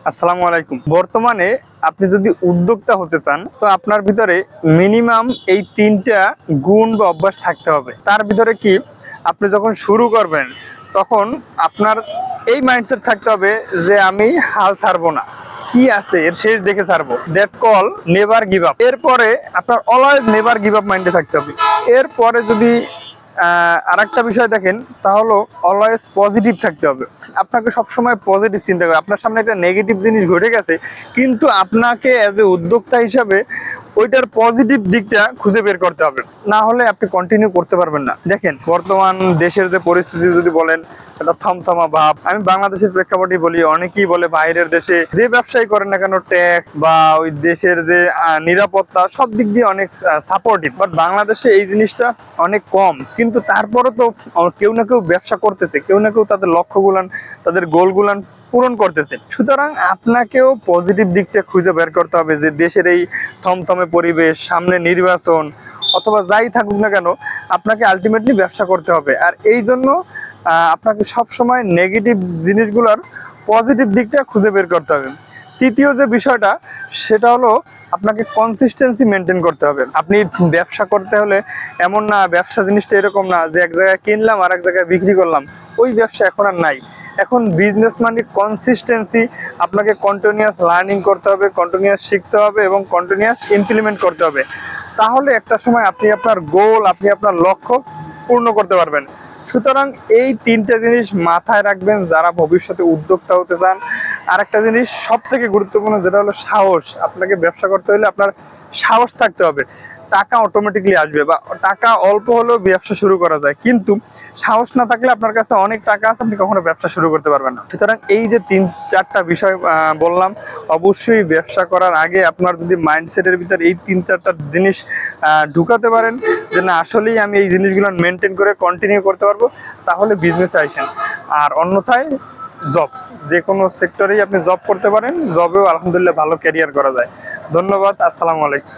আসসালামু আলাইকুম। বর্তমানে আপনি যদি উদ্যোক্তা হতে চান তো আপনার ভিতরে মিনিমাম এই ৩টা গুণ বা অভ্যাস থাকতে হবে। তার ভিতরে কি, আপনি যখন শুরু করবেন তখন আপনার এই মাইন্ডসেট থাকতে হবে যে আমি হাল ছাড়বো না, কি আছে এর শেষ দেখে ছাড়বো। That call never give up. এরপরে আপনার অলওয়েজ নেভার গিভ আপ মাইন্ডে থাকতে হবে। এরপরে যদি আরেকটা বিষয় দেখেন, তা হলো অলওয়েজ পজিটিভ থাকতে হবে। আপনাকে সবসময় পজিটিভ চিন্তা করে, আপনার সামনে একটা নেগেটিভ জিনিস ঘটে গেছে কিন্তু আপনাকে অ্যাজ এ উদ্যোক্তা হিসাবে ওইটার পজিটিভ দিকটা খুঁজে বের করতে হবে, না হলে আপনি কন্টিনিউ করতে পারবেন না। দেখেন বর্তমান দেশের যে পরিস্থিতি যদি বলেন, একটা থমথমা ভাব। আমি বাংলাদেশের প্রেক্ষাপটে বলি, অনেকেই বলে বাইরের দেশে যে ব্যবসায়ী করেন না কেন ট্যাক্স বা ওই দেশের যে নিরাপত্তা সব দিক দিয়ে অনেক সাপোর্টিভ, বাট বাংলাদেশে এই জিনিসটা অনেক কম। কিন্তু তারপরও তো কেউ না কেউ ব্যবসা করতেছে, কেউ না কেউ তাদের লক্ষ্যগুলান, তাদের গোলগুলান পূরণ করতেছে। সুতরাং আপনাকেও পজিটিভ দিকটা খুঁজে বের করতে হবে যে দেশের এই থমথমে পরিবেশ, সামনে নির্বাচন অথবা যাই থাকুক না কেন, আপনাকে আলটিমেটলি ব্যবসা করতে হবে। আর এই জন্য আপনাকে সবসময় নেগেটিভ জিনিসগুলোর পজিটিভ দিকটা খুঁজে বের করতে হবে। তৃতীয় যে বিষয়টা, সেটা হলো আপনাকে কনসিস্টেন্সি মেনটেন করতে হবে। আপনি ব্যবসা করতে হলে এমন না, ব্যবসা জিনিসটা এরকম না যে এক জায়গায় কিনলাম আর এক জায়গায় বিক্রি করলাম, ওই ব্যবসা এখন আর নাই। এখন বিজনেস মানে কনসিস্টেন্সি। আপনাকে কন্টিনিউয়াস লার্নিং করতে হবে, কন্টিনিউয়াস শিখতে হবে এবং কন্টিনিউয়াস ইমপ্লিমেন্ট করতে হবে। তাহলে একটা সময় আপনি আপনার গোল, আপনি আপনার লক্ষ্য পূর্ণ করতে পারবেন। সুতরাং এই ৩টা জিনিস মাথায় রাখবেন যারা ভবিষ্যতে উদ্যোক্তা হতে চান। আর একটা জিনিস সব থেকে গুরুত্বপূর্ণ, যেটা হলো সাহস। আপনাকে ব্যবসা করতে হলে আপনার সাহস থাকতে হবে। টাকা অটোমেটিকলি আসবে, বা টাকা অল্প হলেও ব্যবসা শুরু করা যায়, কিন্তু সাহস না থাকলে আপনার কাছে অনেক টাকা আছে, আপনি কখনো ব্যবসা শুরু করতে পারবেন না। সুতরাং এই যে ৩-৪টা বিষয় বললাম, অবশ্যই ব্যবসা করার আগে আপনার যদি মাইন্ডসেটের ভিতরে এই ৩-৪টা জিনিস ঢুকাতে পারেন যে না আসলেই আমি এই জিনিসগুলো মেনটেন করে কন্টিনিউ করতে পারবো, তাহলে বিজনেসে আসেন। আর অন্যথায় জব, যে কোনো সেক্টরেই আপনি জব করতে পারেন, জবেও আলহামদুলিল্লাহ ভালো ক্যারিয়ার করা যায়। ধন্যবাদ। আসসালামু আলাইকুম।